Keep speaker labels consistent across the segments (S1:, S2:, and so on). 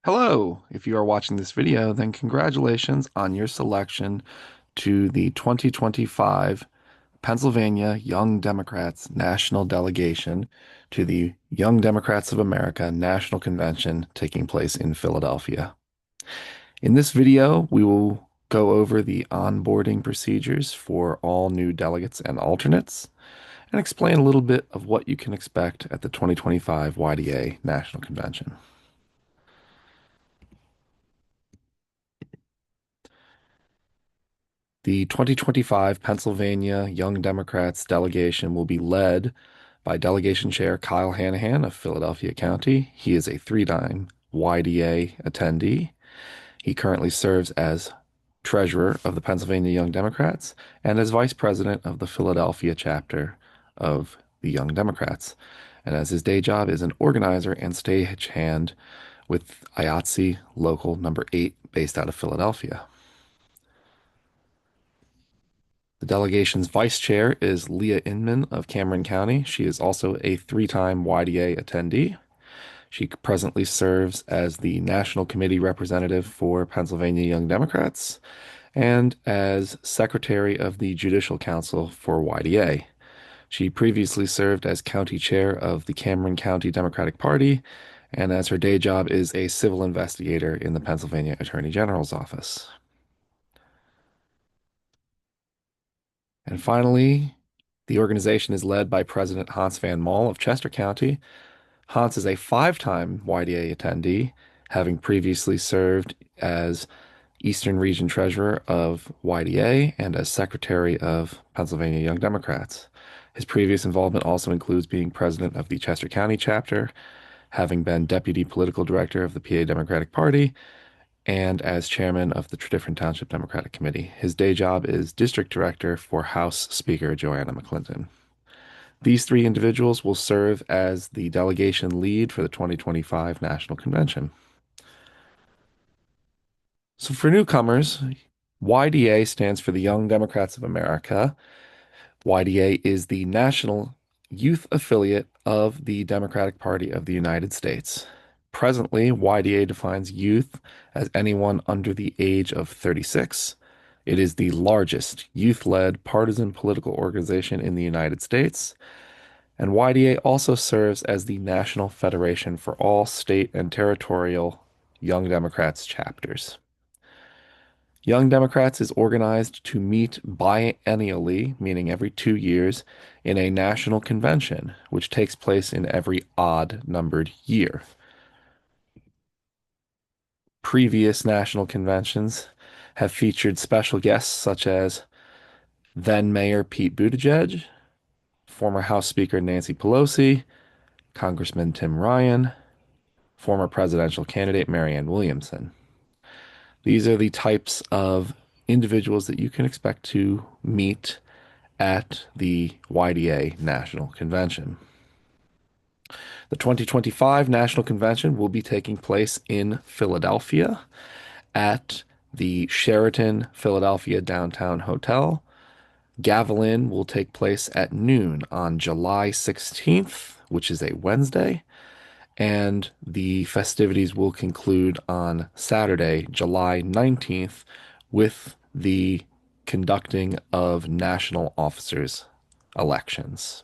S1: Hello! If you are watching this video, then congratulations on your selection to the 2025 Pennsylvania Young Democrats National Delegation to the Young Democrats of America National Convention taking place in Philadelphia. In this video, we will go over the onboarding procedures for all new delegates and alternates and explain a little bit of what you can expect at the 2025 YDA National Convention. The 2025 Pennsylvania Young Democrats delegation will be led by Delegation Chair Kyle Hanahan of Philadelphia County. He is a three-time YDA attendee. He currently serves as treasurer of the Pennsylvania Young Democrats and as vice president of the Philadelphia chapter of the Young Democrats. And as his day job is an organizer and stagehand with IATSE Local Number 8 based out of Philadelphia. The delegation's vice chair is Leah Inman of Cameron County. She is also a three-time YDA attendee. She presently serves as the National Committee representative for Pennsylvania Young Democrats and as secretary of the Judicial Council for YDA. She previously served as county chair of the Cameron County Democratic Party, and as her day job is a civil investigator in the Pennsylvania Attorney General's office. And finally, the organization is led by President Hans Van Mol of Chester County. Hans is a five-time YDA attendee, having previously served as Eastern Region Treasurer of YDA and as Secretary of Pennsylvania Young Democrats. His previous involvement also includes being president of the Chester County chapter, having been deputy political director of the PA Democratic Party, and as chairman of the Different Township Democratic Committee. His day job is district director for House Speaker Joanna McClinton. These three individuals will serve as the delegation lead for the 2025 National Convention. So for newcomers, YDA stands for the Young Democrats of America. YDA is the national youth affiliate of the Democratic Party of the United States. Presently, YDA defines youth as anyone under the age of 36. It is the largest youth-led partisan political organization in the United States, and YDA also serves as the national federation for all state and territorial Young Democrats chapters. Young Democrats is organized to meet biennially, meaning every 2 years, in a national convention, which takes place in every odd-numbered year. Previous national conventions have featured special guests such as then Mayor Pete Buttigieg, former House Speaker Nancy Pelosi, Congressman Tim Ryan, former presidential candidate Marianne Williamson. These are the types of individuals that you can expect to meet at the YDA National Convention. The 2025 National Convention will be taking place in Philadelphia at the Sheraton Philadelphia Downtown Hotel. Gavelin will take place at noon on July 16th, which is a Wednesday, and the festivities will conclude on Saturday, July 19th, with the conducting of national officers' elections.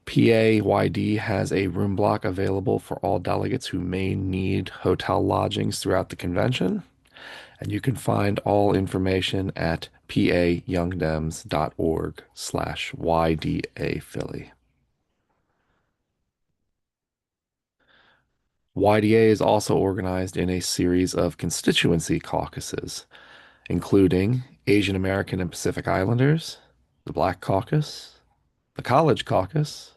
S1: PAYD has a room block available for all delegates who may need hotel lodgings throughout the convention, and you can find all information at payoungdems.org/YDAPhilly. YDA is also organized in a series of constituency caucuses, including Asian American and Pacific Islanders, the Black Caucus, the College Caucus,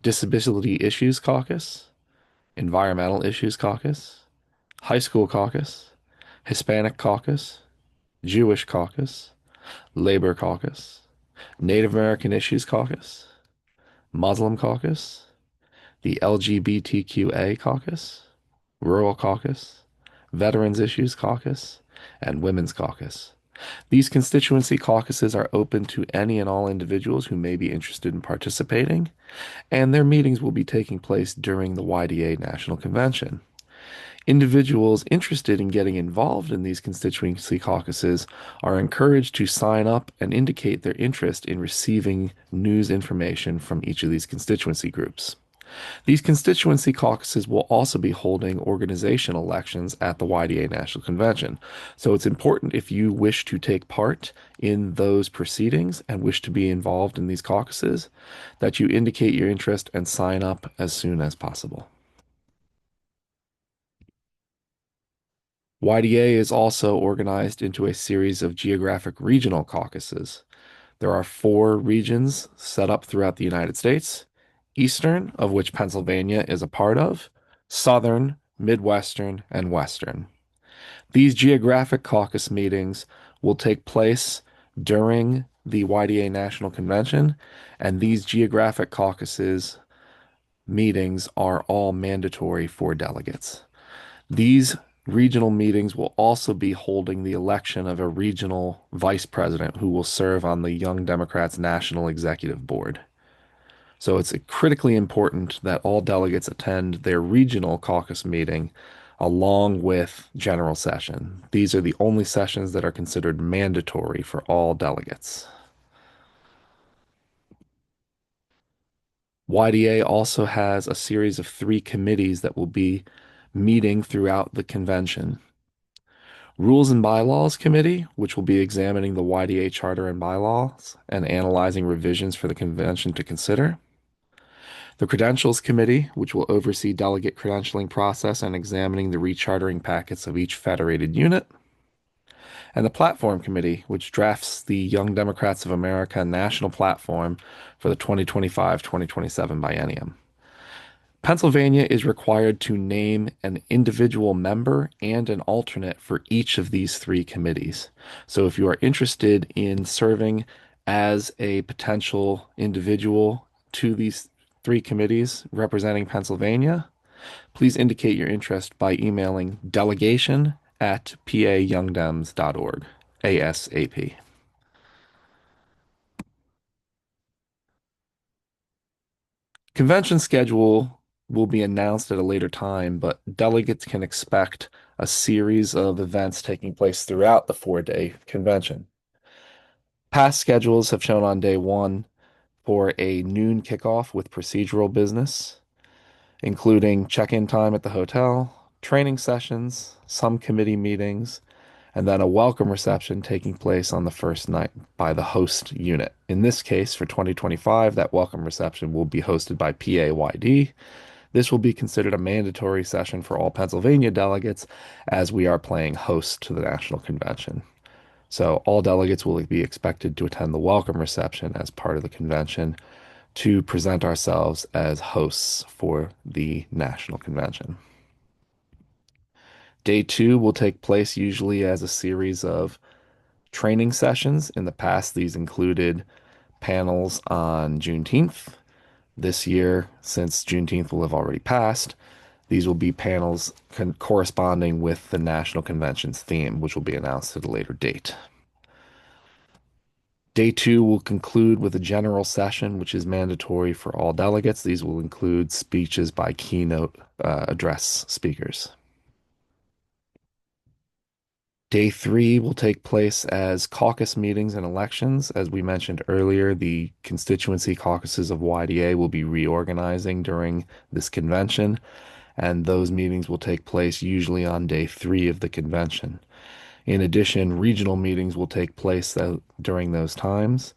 S1: Disability Issues Caucus, Environmental Issues Caucus, High School Caucus, Hispanic Caucus, Jewish Caucus, Labor Caucus, Native American Issues Caucus, Muslim Caucus, the LGBTQA Caucus, Rural Caucus, Veterans Issues Caucus, and Women's Caucus. These constituency caucuses are open to any and all individuals who may be interested in participating, and their meetings will be taking place during the YDA National Convention. Individuals interested in getting involved in these constituency caucuses are encouraged to sign up and indicate their interest in receiving news information from each of these constituency groups. These constituency caucuses will also be holding organization elections at the YDA National Convention. So it's important if you wish to take part in those proceedings and wish to be involved in these caucuses that you indicate your interest and sign up as soon as possible. YDA is also organized into a series of geographic regional caucuses. There are four regions set up throughout the United States: Eastern, of which Pennsylvania is a part of, Southern, Midwestern, and Western. These geographic caucus meetings will take place during the YDA National Convention, and these geographic caucuses meetings are all mandatory for delegates. These regional meetings will also be holding the election of a regional vice president who will serve on the Young Democrats National Executive Board. So it's critically important that all delegates attend their regional caucus meeting along with general session. These are the only sessions that are considered mandatory for all delegates. YDA also has a series of three committees that will be meeting throughout the convention. Rules and Bylaws Committee, which will be examining the YDA Charter and bylaws and analyzing revisions for the convention to consider. The Credentials Committee, which will oversee delegate credentialing process and examining the rechartering packets of each federated unit. And the Platform Committee, which drafts the Young Democrats of America national platform for the 2025-2027 biennium. Pennsylvania is required to name an individual member and an alternate for each of these three committees. So if you are interested in serving as a potential individual to these three committees representing Pennsylvania, please indicate your interest by emailing delegation@payoungdems.org, ASAP. Convention schedule will be announced at a later time, but delegates can expect a series of events taking place throughout the 4-day convention. Past schedules have shown on day one for a noon kickoff with procedural business, including check-in time at the hotel, training sessions, some committee meetings, and then a welcome reception taking place on the first night by the host unit. In this case, for 2025, that welcome reception will be hosted by PAYD. This will be considered a mandatory session for all Pennsylvania delegates as we are playing host to the National Convention. So all delegates will be expected to attend the welcome reception as part of the convention to present ourselves as hosts for the National Convention. Day two will take place usually as a series of training sessions. In the past, these included panels on Juneteenth. This year, since Juneteenth will have already passed, these will be panels corresponding with the National Convention's theme, which will be announced at a later date. Day two will conclude with a general session, which is mandatory for all delegates. These will include speeches by keynote address speakers. Day three will take place as caucus meetings and elections. As we mentioned earlier, the constituency caucuses of YDA will be reorganizing during this convention, and those meetings will take place usually on day three of the convention. In addition, regional meetings will take place during those times,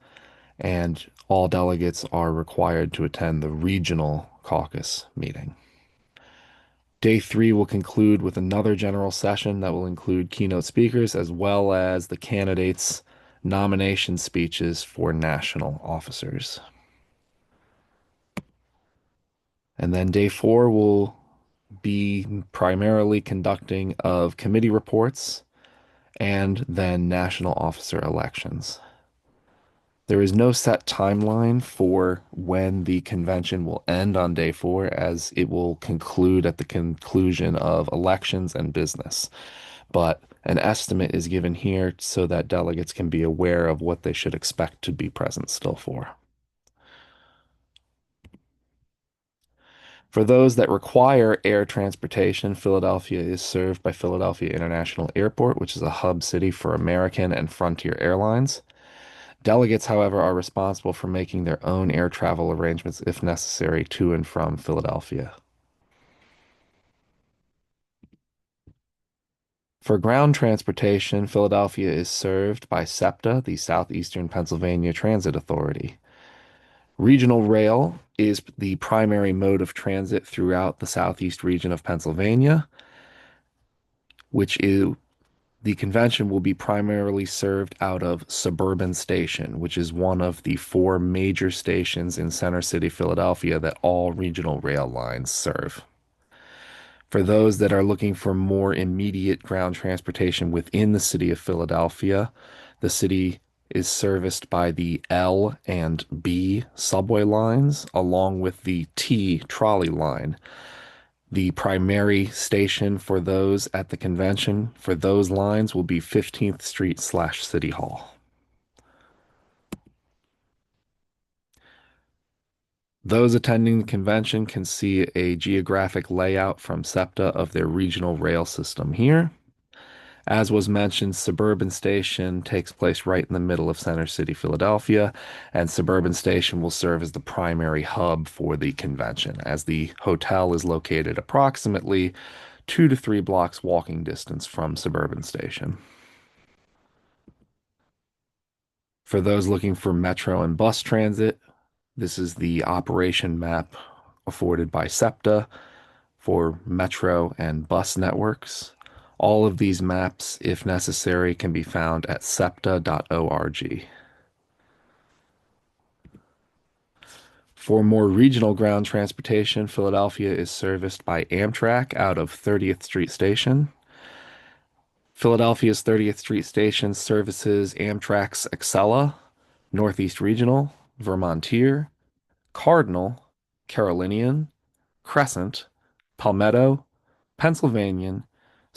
S1: and all delegates are required to attend the regional caucus meeting. Day three will conclude with another general session that will include keynote speakers as well as the candidates' nomination speeches for national officers. And then day four will be primarily conducting of committee reports and then national officer elections. There is no set timeline for when the convention will end on day four, as it will conclude at the conclusion of elections and business. But an estimate is given here so that delegates can be aware of what they should expect to be present still for. For those that require air transportation, Philadelphia is served by Philadelphia International Airport, which is a hub city for American and Frontier Airlines. Delegates, however, are responsible for making their own air travel arrangements if necessary to and from Philadelphia. For ground transportation, Philadelphia is served by SEPTA, the Southeastern Pennsylvania Transit Authority. Regional rail is the primary mode of transit throughout the southeast region of Pennsylvania, which is the convention will be primarily served out of Suburban Station, which is one of the four major stations in Center City, Philadelphia that all regional rail lines serve. For those that are looking for more immediate ground transportation within the city of Philadelphia, the city is serviced by the L and B subway lines, along with the T trolley line. The primary station for those at the convention for those lines will be 15th Street slash City Hall. Those attending the convention can see a geographic layout from SEPTA of their regional rail system here. As was mentioned, Suburban Station takes place right in the middle of Center City, Philadelphia, and Suburban Station will serve as the primary hub for the convention, as the hotel is located approximately 2 to 3 blocks walking distance from Suburban Station. For those looking for metro and bus transit, this is the operation map afforded by SEPTA for metro and bus networks. All of these maps, if necessary, can be found at septa.org. For more regional ground transportation, Philadelphia is serviced by Amtrak out of 30th Street Station. Philadelphia's 30th Street Station services Amtrak's Acela, Northeast Regional, Vermontier, Cardinal, Carolinian, Crescent, Palmetto, Pennsylvanian,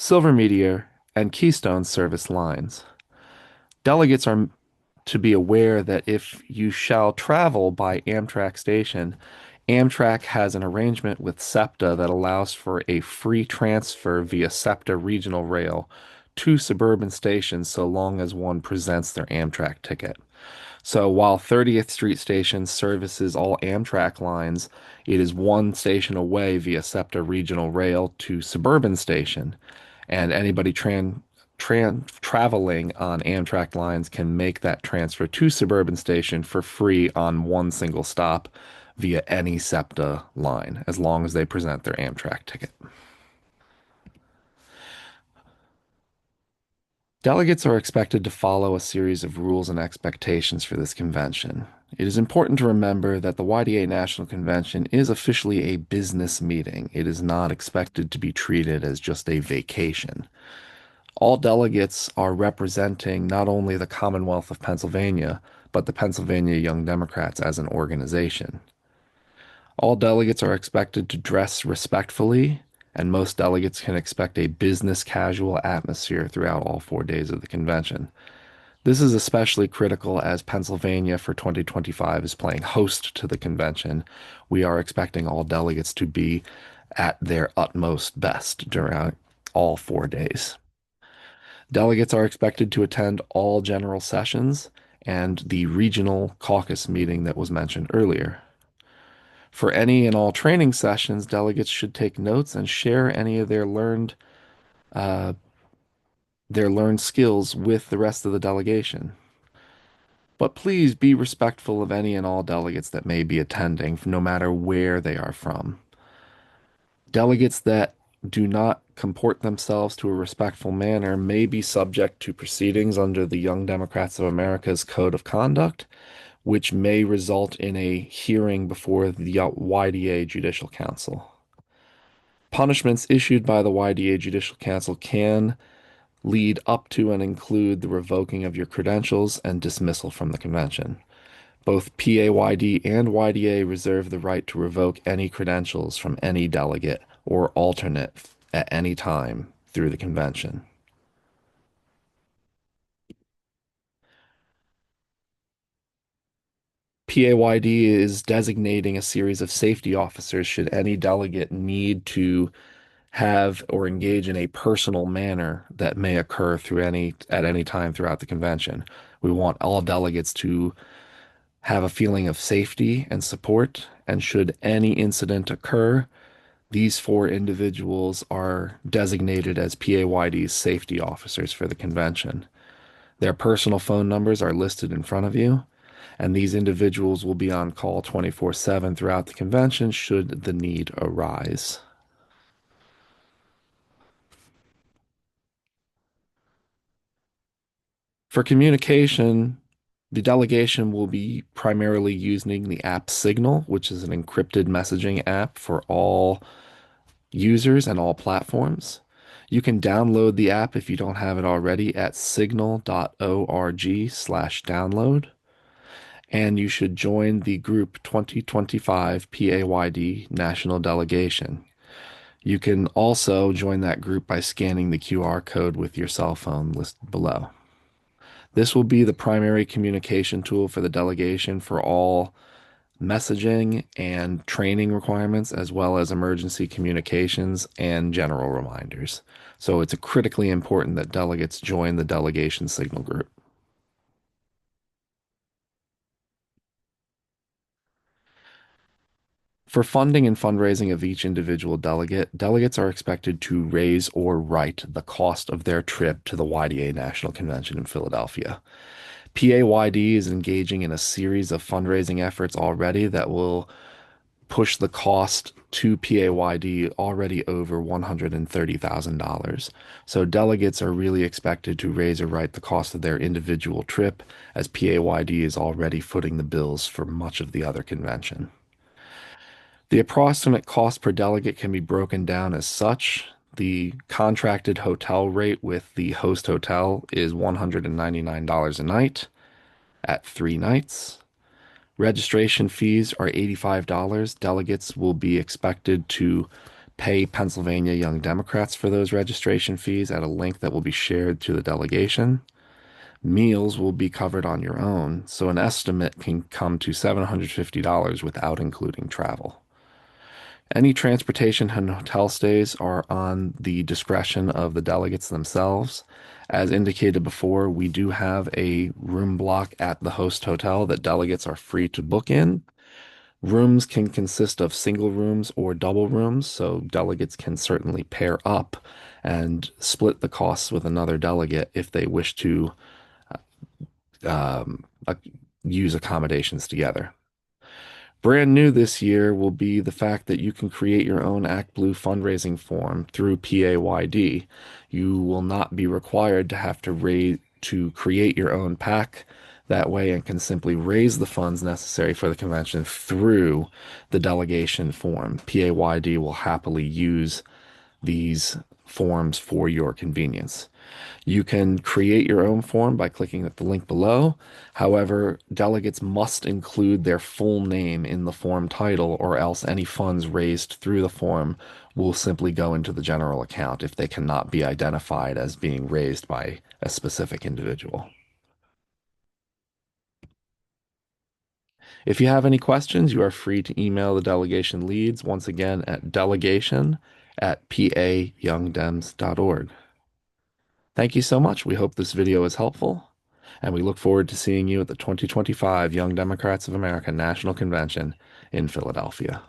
S1: Silver Meteor, and Keystone service lines. Delegates are to be aware that if you shall travel by Amtrak station, Amtrak has an arrangement with SEPTA that allows for a free transfer via SEPTA Regional Rail to suburban stations so long as one presents their Amtrak ticket. So while 30th Street Station services all Amtrak lines, it is one station away via SEPTA Regional Rail to Suburban Station, and anybody traveling on Amtrak lines can make that transfer to Suburban Station for free on one single stop via any SEPTA line, as long as they present their Amtrak ticket. Delegates are expected to follow a series of rules and expectations for this convention. It is important to remember that the YDA National Convention is officially a business meeting. It is not expected to be treated as just a vacation. All delegates are representing not only the Commonwealth of Pennsylvania, but the Pennsylvania Young Democrats as an organization. All delegates are expected to dress respectfully, and most delegates can expect a business casual atmosphere throughout all 4 days of the convention. This is especially critical as Pennsylvania for 2025 is playing host to the convention. We are expecting all delegates to be at their utmost best during all 4 days. Delegates are expected to attend all general sessions and the regional caucus meeting that was mentioned earlier. For any and all training sessions, delegates should take notes and share any of uh, their learned skills with the rest of the delegation. But please be respectful of any and all delegates that may be attending, no matter where they are from. Delegates that do not comport themselves to a respectful manner may be subject to proceedings under the Young Democrats of America's Code of Conduct, which may result in a hearing before the YDA Judicial Council. Punishments issued by the YDA Judicial Council can lead up to and include the revoking of your credentials and dismissal from the convention. Both PAYD and YDA reserve the right to revoke any credentials from any delegate or alternate at any time through the convention. PAYD is designating a series of safety officers should any delegate need to have or engage in a personal manner that may occur at any time throughout the convention. We want all delegates to have a feeling of safety and support, and should any incident occur, these four individuals are designated as PAYD's safety officers for the convention. Their personal phone numbers are listed in front of you, and these individuals will be on call 24/7 throughout the convention should the need arise. For communication, the delegation will be primarily using the app Signal, which is an encrypted messaging app for all users and all platforms. You can download the app if you don't have it already at signal.org/download. And you should join the group 2025 PAYD National Delegation. You can also join that group by scanning the QR code with your cell phone listed below. This will be the primary communication tool for the delegation for all messaging and training requirements, as well as emergency communications and general reminders. So it's critically important that delegates join the delegation signal group. For funding and fundraising of each individual delegate, delegates are expected to raise or write the cost of their trip to the YDA National Convention in Philadelphia. PAYD is engaging in a series of fundraising efforts already that will push the cost to PAYD already over $130,000. So delegates are really expected to raise or write the cost of their individual trip, as PAYD is already footing the bills for much of the other convention. The approximate cost per delegate can be broken down as such. The contracted hotel rate with the host hotel is $199 a night at 3 nights. Registration fees are $85. Delegates will be expected to pay Pennsylvania Young Democrats for those registration fees at a link that will be shared to the delegation. Meals will be covered on your own, so an estimate can come to $750 without including travel. Any transportation and hotel stays are on the discretion of the delegates themselves. As indicated before, we do have a room block at the host hotel that delegates are free to book in. Rooms can consist of single rooms or double rooms, so delegates can certainly pair up and split the costs with another delegate if they wish to um, uh, use accommodations together. Brand new this year will be the fact that you can create your own Act Blue fundraising form through PAYD. You will not be required to have to create your own PAC that way, and can simply raise the funds necessary for the convention through the delegation form. PAYD will happily use these forms for your convenience. You can create your own form by clicking at the link below. However, delegates must include their full name in the form title, or else any funds raised through the form will simply go into the general account if they cannot be identified as being raised by a specific individual. If you have any questions, you are free to email the delegation leads once again at delegation@payoungdems.org. Thank you so much. We hope this video is helpful, and we look forward to seeing you at the 2025 Young Democrats of America National Convention in Philadelphia.